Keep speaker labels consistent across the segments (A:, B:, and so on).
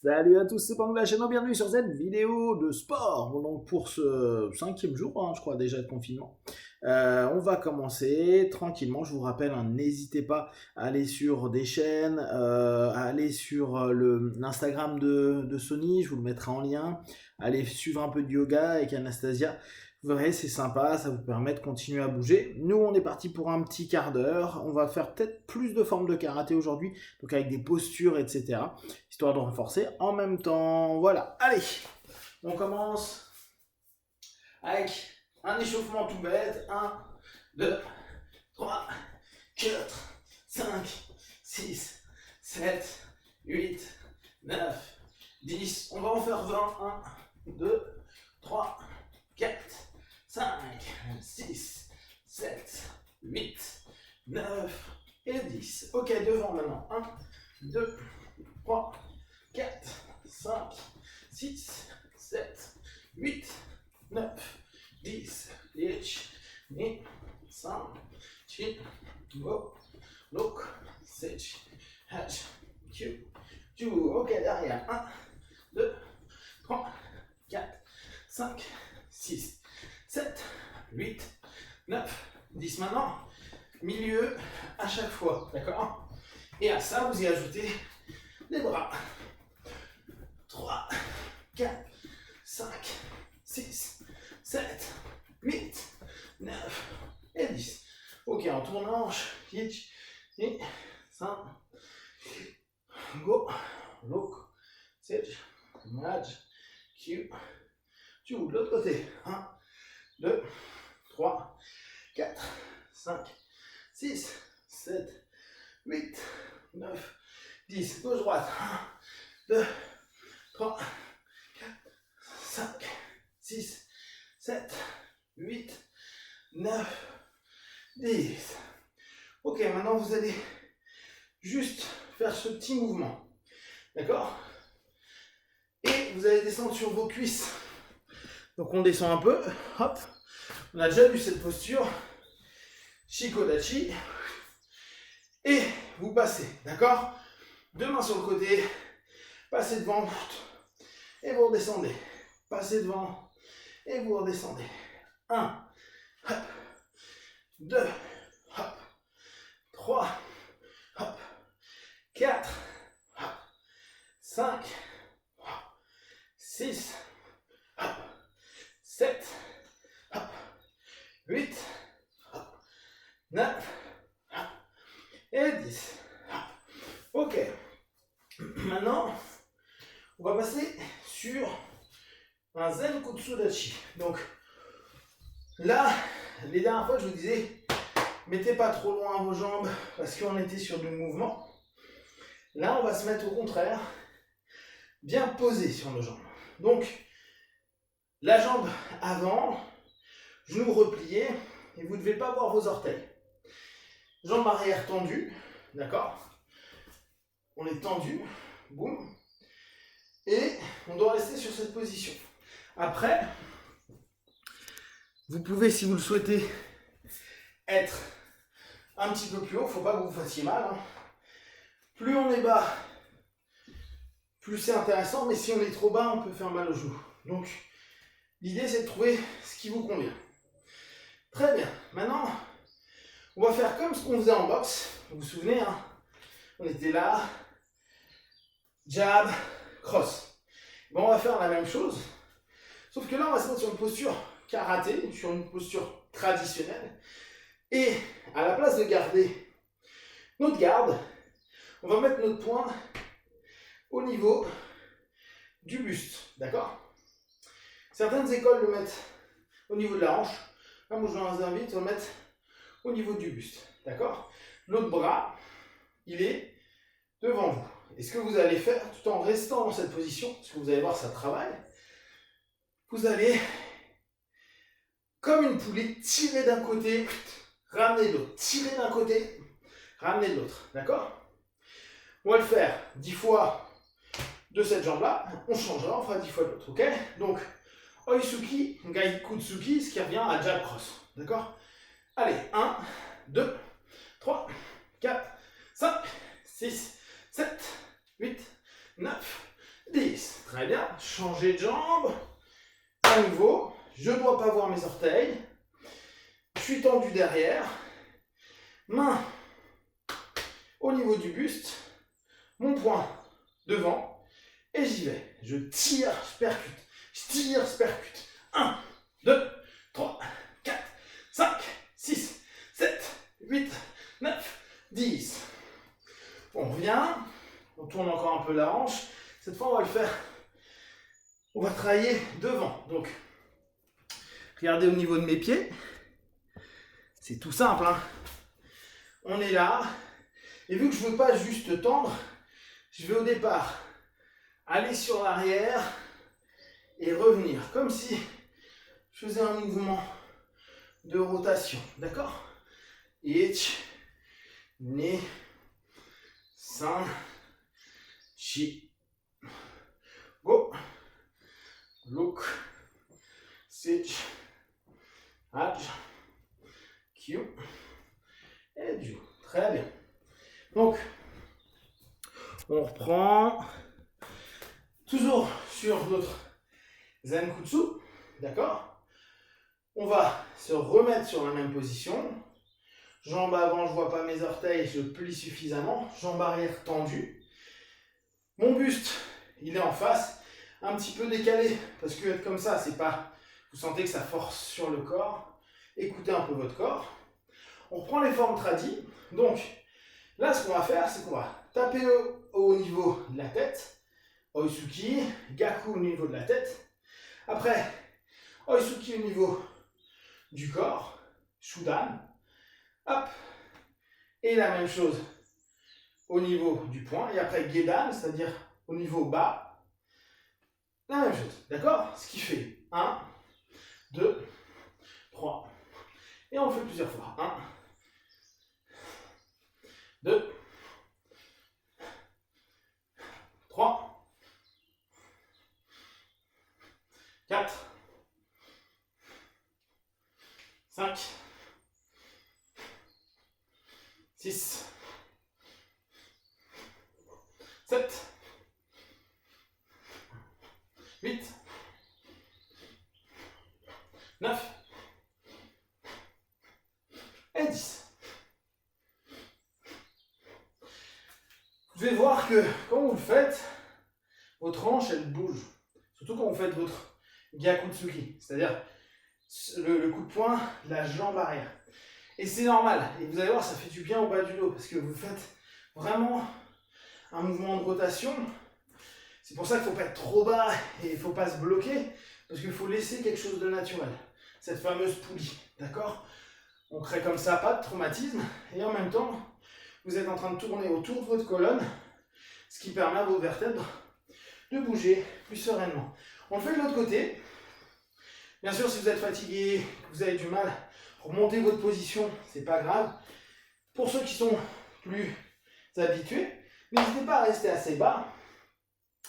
A: Salut à tous, c'est Pang de la chaîne, bienvenue sur cette vidéo de sport. Bon, donc pour ce cinquième jour, je crois déjà de confinement, on va commencer tranquillement. Je vous rappelle, n'hésitez pas à aller sur des chaînes, à aller sur l'Instagram de Sony, je vous le mettrai en lien. Allez suivre un peu de yoga avec Anastasia. Vous verrez, c'est sympa, ça vous permet de continuer à bouger. Nous, on est parti pour un petit quart d'heure. On va faire peut-être plus de formes de karaté aujourd'hui, donc avec des postures, etc. Histoire de renforcer en même temps. Voilà, allez, on commence avec un échauffement tout bête. 1, 2, 3, 4, 5, 6, 7, 8, 9, 10. On va en faire 20. 1, 2, 3, 4, 5, 6, 7, 8, 9 et 10. Ok, devant maintenant. 1, 2, 3, 4, 5, 6, 7, 8, 9, 10, 11, 5, 6, go, look, 7, 8, 2, ok, derrière, 1, 2, 3, 4, 5, 6, 7, 8, 9, 10. Maintenant, milieu à chaque fois, d'accord? Et à ça, vous y ajoutez les bras. 3, 4, 5, 6, 7, 8, 9 et 10. Ok, en tournant, 8, 5, go, look, 7, 8, Q, de l'autre côté. 1, 2, 3, 4, 5, 6, 7, 8, 9, 10. Gauche, droite. 1, 2, 3, 4, 5, 6, 7, 8, 9, 10. Ok, maintenant vous allez juste faire ce petit mouvement. D'accord? Et vous allez descendre sur vos cuisses. Donc on descend un peu. Hop. On a déjà vu cette posture. Shikodachi. Et vous passez. D'accord? Deux mains sur le côté. Passez devant. Et vous redescendez. Passez devant. Et vous redescendez. 1, 2, 3, 4, 5, 6, 7, 8, 9 et 10. Ok. Maintenant, on va passer sur un Zen Kutsudachi. Donc là, les dernières fois, je vous disais, mettez pas trop loin vos jambes parce qu'on était sur du mouvement. Là, on va se mettre au contraire, bien posé sur nos jambes. Donc, la jambe avant, genou replié, et vous ne devez pas voir vos orteils. Jambe arrière tendue, d'accord? On est tendu, boum. Et on doit rester sur cette position. Après, vous pouvez, si vous le souhaitez, être un petit peu plus haut. Il ne faut pas que vous vous fassiez mal. Plus on est bas, plus c'est intéressant. Mais si on est trop bas, on peut faire mal aux genoux. Donc, l'idée, c'est de trouver ce qui vous convient. Très bien. Maintenant, on va faire comme ce qu'on faisait en boxe. Vous vous souvenez, on était là. Jab, cross. Bon, on va faire la même chose. Sauf que là, on va se mettre sur une posture karaté, sur une posture traditionnelle. Et à la place de garder notre garde, on va mettre notre poing au niveau du buste. D'accord? Certaines écoles le mettent au niveau de la hanche. Là, moi, je vous invite à le mettre au niveau du buste. D'accord? L'autre bras, il est devant vous. Et ce que vous allez faire, tout en restant dans cette position, parce que vous allez voir, ça travaille, vous allez, comme une poulie, tirer d'un côté, ramener de l'autre, tirer d'un côté, ramener de l'autre. D'accord? On va le faire 10 fois de cette jambe-là, on changera, on fera 10 fois de l'autre. Ok? Donc, Oisuki, Gaikutsuki, ce qui revient à Jab Cross. D'accord? Allez, 1, 2, 3, 4, 5, 6, 7, 8, 9 10. Très bien. Changez de jambe. À nouveau. Je ne dois pas voir mes orteils. Je suis tendu derrière. Main au niveau du buste. Mon poing devant. Et j'y vais. Je tire, je percute. Je tire, je percute. 1, 2, 3, 4, 5, 6, 7, 8, 9, 10. On revient. On tourne encore un peu la hanche. Cette fois, on va le faire. On va travailler devant. Donc, regardez au niveau de mes pieds. C'est tout simple, hein. On est là. Et vu que je ne veux pas juste tendre, je vais au départ aller sur l'arrière et revenir. Comme si je faisais un mouvement de rotation. D'accord? Ich, ni, san, chi, go, look, sit, haj, q, et du. Très bien. Donc, on reprend toujours sur notre Zenkutsu, d'accord? On va se remettre sur la même position. Jambes avant, je ne vois pas mes orteils, je plie suffisamment. Jambes arrière tendues. Mon buste, il est en face, un petit peu décalé, parce que être comme ça, c'est pas... Vous sentez que ça force sur le corps. Écoutez un peu votre corps. On reprend les formes tradies. Donc, là, ce qu'on va faire, c'est qu'on va taper au niveau de la tête. Oisuki, Gaku au niveau de la tête. Après, Oisuki au niveau du corps. Shudan. Hop. Et la même chose au niveau du poing. Et après, Gedan, c'est-à-dire au niveau bas. La même chose. D'accord? Ce qui fait 1, 2, 3. Et on le fait plusieurs fois. 1, 2, 3, 4, 5, 6, 7, 8, 9 et 10. Vous devez voir que quand vous le faites, votre hanche elle bouge. Surtout quand vous faites votre Gyakutsuki, c'est-à-dire le coup de poing, la jambe arrière. Et c'est normal. Et vous allez voir, ça fait du bien au bas du dos parce que vous faites vraiment un mouvement de rotation. C'est pour ça qu'il ne faut pas être trop bas et il ne faut pas se bloquer parce qu'il faut laisser quelque chose de naturel. Cette fameuse poulie, d'accord? On crée comme ça, pas de traumatisme. Et en même temps, vous êtes en train de tourner autour de votre colonne, ce qui permet à vos vertèbres de bouger plus sereinement. On le fait de l'autre côté. Bien sûr, si vous êtes fatigué, que vous avez du mal, remontez votre position, c'est pas grave. Pour ceux qui sont plus habitués, n'hésitez pas à rester assez bas.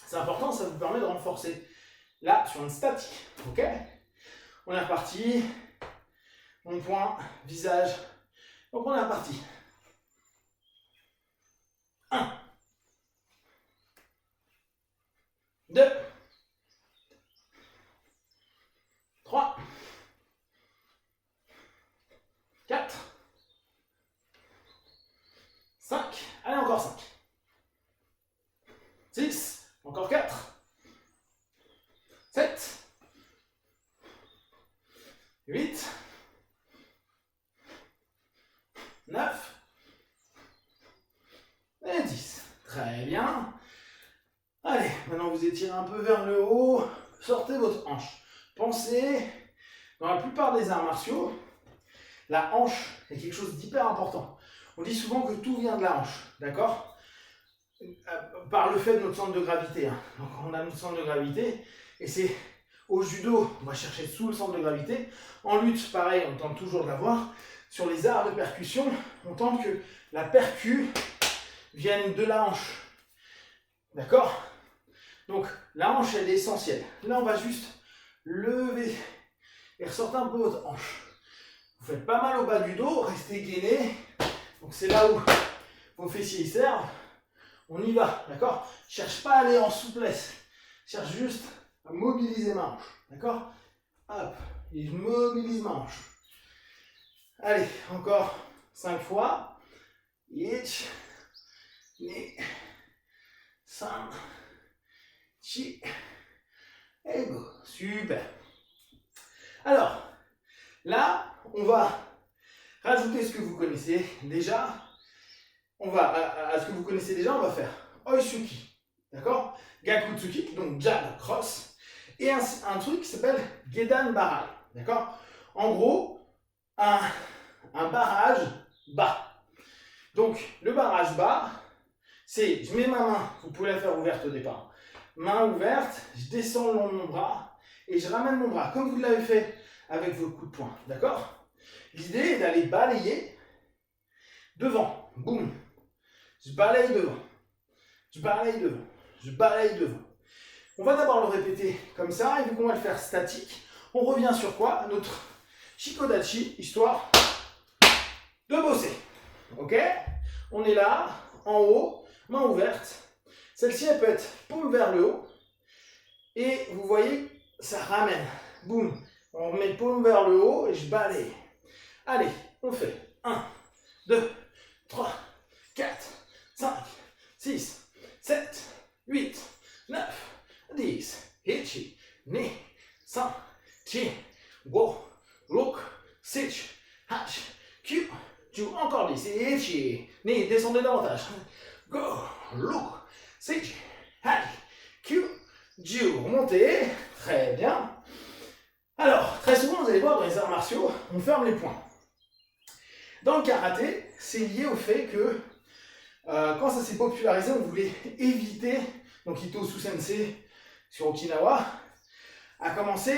A: C'est important, ça vous permet de renforcer. Là, sur une statique, ok? On est reparti. Mon poing, visage. Donc on est reparti. 1, 2, 3, 4, 5, allez encore 5, 6, encore 4, 7, 8, 9 et 10. Très bien. Allez, maintenant vous étirez un peu vers le haut, sortez votre hanche. Pensez, dans la plupart des arts martiaux, la hanche est quelque chose d'hyper important. On dit souvent que tout vient de la hanche, d'accord? Par le fait de notre centre de gravité. Hein. Donc on a notre centre de gravité, et c'est au judo, on va chercher sous le centre de gravité. En lutte, pareil, on tente toujours de l'avoir. Sur les arts de percussion, on tente que la percu vienne de la hanche. D'accord? Donc la hanche, elle est essentielle. Là, on va juste lever et ressortir un peu votre hanche. Vous faites pas mal au bas du dos, restez gainé. Donc c'est là où vos fessiers servent. On y va, d'accord? Cherche pas à aller en souplesse. cherche juste à mobiliser ma hanche. D'accord? Hop, et je mobilise ma hanche. Allez, encore 5 fois. 1, 2, 3, 4, et go. Super. Alors, là, on va rajouter ce que vous connaissez déjà. On va, à ce que vous connaissez déjà, on va faire Oisuki. D'accord? Gakutsuki, donc jab, cross. Et un truc qui s'appelle Gedan Barai. D'accord? En gros, un barrage bas. Donc, le barrage bas, c'est, je mets ma main, vous pouvez la faire ouverte au départ. Main ouverte, je descends le long de mon bras et je ramène mon bras, comme vous l'avez fait avec vos coups de poing. D'accord? L'idée est d'aller balayer devant. Boum. Je balaye devant. Je balaye devant. Je balaye devant. On va d'abord le répéter comme ça, et vu qu'on va le faire statique, on revient sur quoi? Notre Shikodachi, histoire de bosser. Ok? On est là, en haut, main ouverte. Celle-ci, elle peut être paume vers le haut. Et vous voyez, ça ramène. Boum. On met paume vers le haut et je balaye. Allez, on fait 1, 2, 3, 4, 5, 6, 7, 8, 9, 10, 1, 2, 3, 4, 5, 6, 7, 8, 9, 10. Encore 10. 1, 2, descendez davantage. Go, look, 6, 8, 10. Remontez. Très bien. Alors, très souvent, vous allez voir dans les arts martiaux, on ferme les poings. Dans le karaté, c'est lié au fait que quand ça s'est popularisé, on voulait éviter, donc Itosu Sensei sur Okinawa, a commencé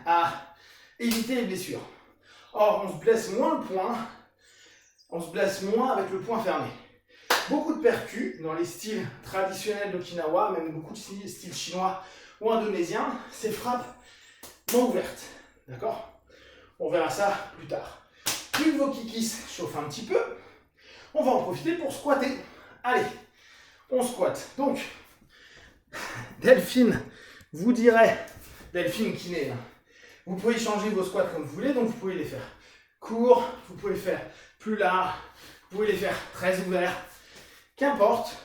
A: à éviter les blessures. Or, on se blesse moins le poing, on se blesse moins avec le poing fermé. Beaucoup de percus dans les styles traditionnels d'Okinawa, même beaucoup de styles chinois ou indonésiens, c'est frappe main ouverte. D'accord? On verra ça plus tard. Plus vos kikis chauffent un petit peu, on va en profiter pour squatter. Allez, on squatte. Donc, Delphine vous dirait, Delphine kiné, vous pouvez changer vos squats comme vous voulez, donc vous pouvez les faire courts, vous pouvez les faire plus larges, vous pouvez les faire très ouverts. Qu'importe,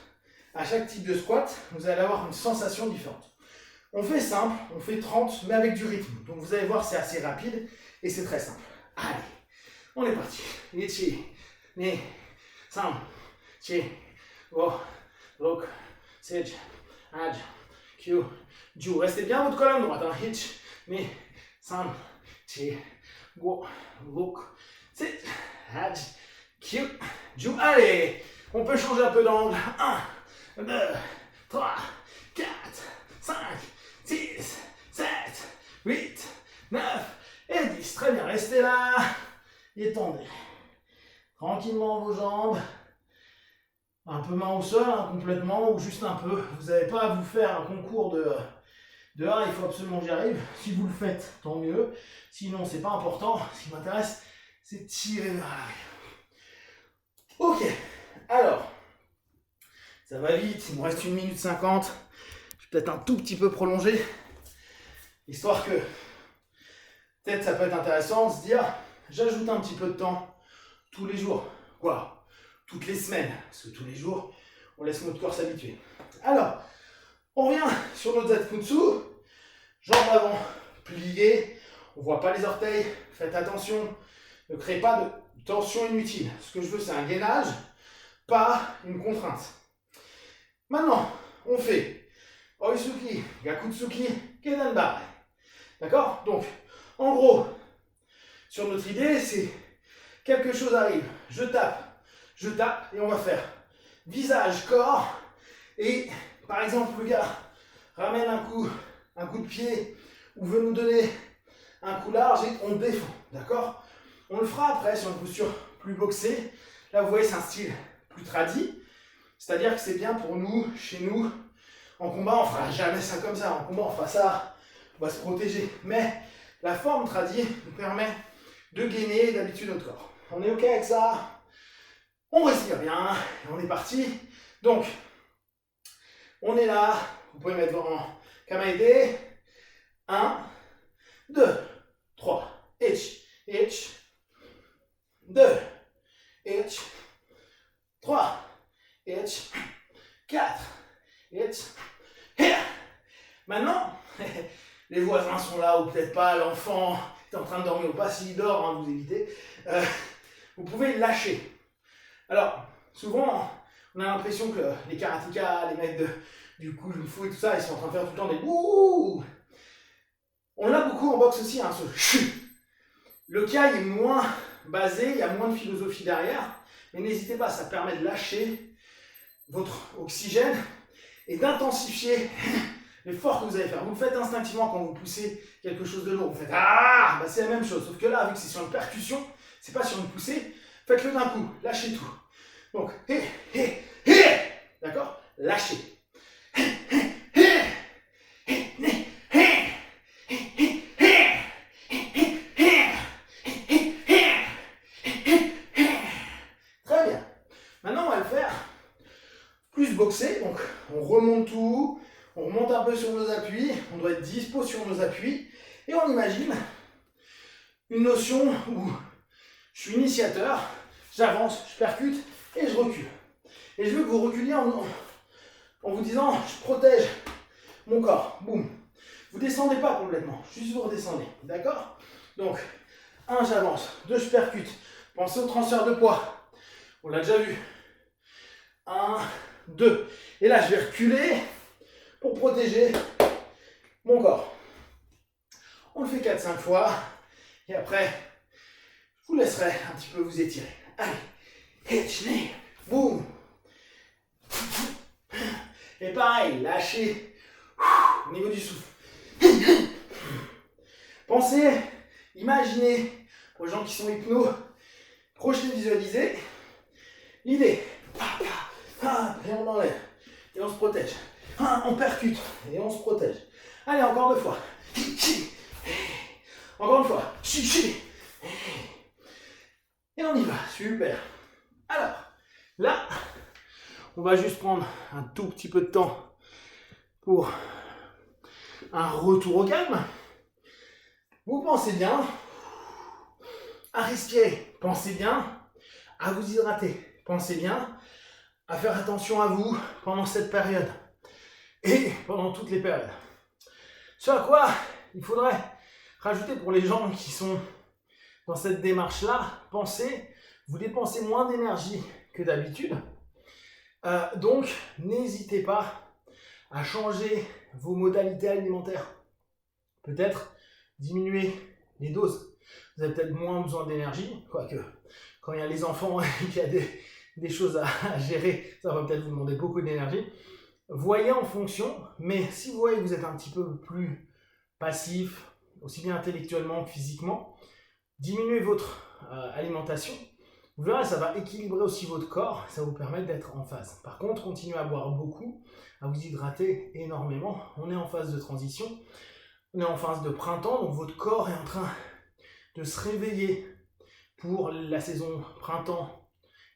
A: à chaque type de squat, vous allez avoir une sensation différente. On fait simple, on fait 30, mais avec du rythme. Donc vous allez voir, c'est assez rapide et c'est très simple. Allez, on est parti. Ichi, ni, san, chi, go, look, sej, aj, kyu, ju. Restez bien votre colonne droite. Hein. Ichi, ni, san, chi, go, look, sej, aj, kyu, ju. Allez, on peut changer un peu d'angle. 1, 2, 3, 4, 5, 6, 7, 8, 9 et 10. Très bien, restez là. Étendez. Tranquillement vos jambes. Un peu main au sol, hein, complètement, ou juste un peu. Vous n'avez pas à vous faire un concours de 1, il faut absolument que j'y arrive. Si vous le faites, tant mieux. Sinon, c'est pas important. Ce qui m'intéresse, c'est de tirer vers l'arrière. Ok, alors, ça va vite, il me reste 1 minute 50. Je vais peut-être un tout petit peu prolonger, histoire que peut-être ça peut être intéressant de se dire, j'ajoute un petit peu de temps tous les jours, quoi, toutes les semaines, parce que tous les jours, on laisse notre corps s'habituer. Alors, on revient sur notre Zatskutsu, jambes avant pliées, on ne voit pas les orteils, faites attention, ne créez pas de tension inutile. Ce que je veux, c'est un gainage, pas une contrainte. Maintenant, on fait Oisuki, Gakutsuki, Gedan Barai. D'accord? Donc, en gros, sur notre idée, c'est quelque chose arrive, je tape, et on va faire visage, corps, et par exemple, le gars ramène un coup de pied, ou veut nous donner un coup large, et on défend. D'accord? On le fera après sur une posture plus boxée. Là, vous voyez, c'est un style plus tradi. C'est-à-dire que c'est bien pour nous, chez nous. En combat, on ne fera jamais ça comme ça. En combat, on fera ça, on va se protéger. Mais la forme tradi nous permet de gainer d'habitude notre corps. On est OK avec ça? On respire bien et on est parti. Donc, on est là. Vous pouvez mettre en Kamaete. 1, 2, 3. Ich, ich. 2, ich. 3, ich. 4, ich. Here. Maintenant, les voisins sont là ou peut-être pas, l'enfant est en train de dormir ou pas, s'il dort, hein, vous évitez. Vous pouvez lâcher. Alors, souvent, on a l'impression que les karatékas, les mecs du kung fu et tout ça, ils sont en train de faire tout le temps des ouh. On l'a beaucoup en boxe aussi, hein, ce chu. Le kai est moins basé, il y a moins de philosophie derrière, mais n'hésitez pas, ça permet de lâcher votre oxygène et d'intensifier l'effort que vous allez faire. Vous le faites instinctivement quand vous poussez quelque chose de lourd. Vous faites ah, bah c'est la même chose, sauf que là, vu que c'est sur une percussion, c'est pas sur une poussée, faites-le d'un coup, lâchez tout. Donc, d'accord? Lâchez. Très bien. Maintenant, on va le faire plus boxer. Donc, on remonte tout, on remonte un peu sur nos appuis, on doit être dispo sur nos appuis, et on imagine une notion où je suis initiateur, j'avance, je percute et je recule. Et je veux que vous reculiez en vous disant, je protège mon corps. Boum. Vous descendez pas complètement, juste vous redescendez. D'accord? Donc, 1, j'avance. 2, je percute. Pensez au transfert de poids. On l'a déjà vu. 1, 2. Et là, je vais reculer pour protéger mon corps. On le fait 4-5 fois. Et après, je vous laisserai un petit peu vous étirer. Allez. Hitchney. Boum. Et pareil, lâchez au niveau du souffle. Pensez, imaginez, pour les gens qui sont hypno, projetez, visualisez. L'idée, et on enlève, et on se protège. On percute, et on se protège. Allez, encore 2 fois. Encore une fois. Et on y va, super. Alors, là, on va juste prendre un tout petit peu de temps pour un retour au calme. Vous pensez bien à respirer, pensez bien à vous hydrater, pensez bien à faire attention à vous pendant cette période et pendant toutes les périodes. Ce à quoi il faudrait rajouter pour les gens qui sont dans cette démarche-là, pensez, vous dépensez moins d'énergie que d'habitude. Donc, n'hésitez pas à changer vos modalités alimentaires. Peut-être diminuer les doses. Vous avez peut-être moins besoin d'énergie, quoique quand il y a les enfants et qu'il y a des choses à gérer, ça va peut-être vous demander beaucoup d'énergie. Voyez en fonction, mais si vous voyez que vous êtes un petit peu plus passif, aussi bien intellectuellement que physiquement, diminuez votre alimentation. Vous verrez, ça va équilibrer aussi votre corps, ça va vous permettre d'être en phase. Par contre, continuez à boire beaucoup, à vous hydrater énormément. On est en phase de transition, on est en phase de printemps, donc votre corps est en train de se réveiller pour la saison printemps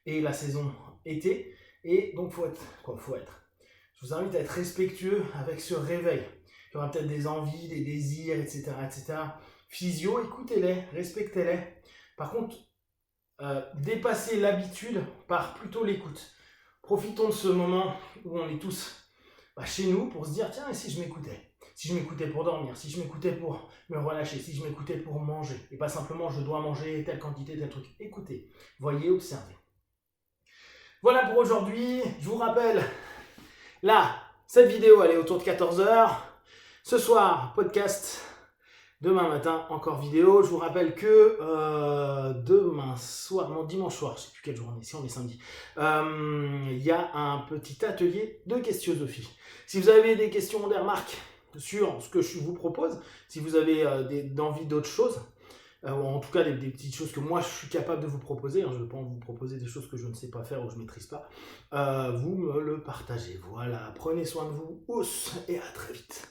A: et la saison été. Et donc, faut être. Je vous invite à être respectueux avec ce réveil. Il y aura peut-être des envies, des désirs, etc. Physio, écoutez-les, respectez-les. Par contre, dépassez l'habitude par plutôt l'écoute. Profitons de ce moment où on est tous chez nous pour se dire, tiens, et si je m'écoutais? Si je m'écoutais pour dormir, si je m'écoutais pour me relâcher, si je m'écoutais pour manger, et pas simplement je dois manger telle quantité, tel truc. Écoutez, voyez, observez. Voilà pour aujourd'hui. Je vous rappelle, là, cette vidéo, elle est autour de 14h. Ce soir, podcast. Demain matin, encore vidéo. Je vous rappelle que demain soir, non, dimanche soir, je ne sais plus quelle journée, si on est samedi, il y a un petit atelier de questiosophie. Si vous avez des questions, des remarques sur ce que je vous propose, si vous avez d'envie d'autres choses, ou en tout cas des petites choses que moi je suis capable de vous proposer, je ne vais pas vous proposer des choses que je ne sais pas faire ou que je ne maîtrise pas, vous me le partagez. Voilà, prenez soin de vous, et à très vite.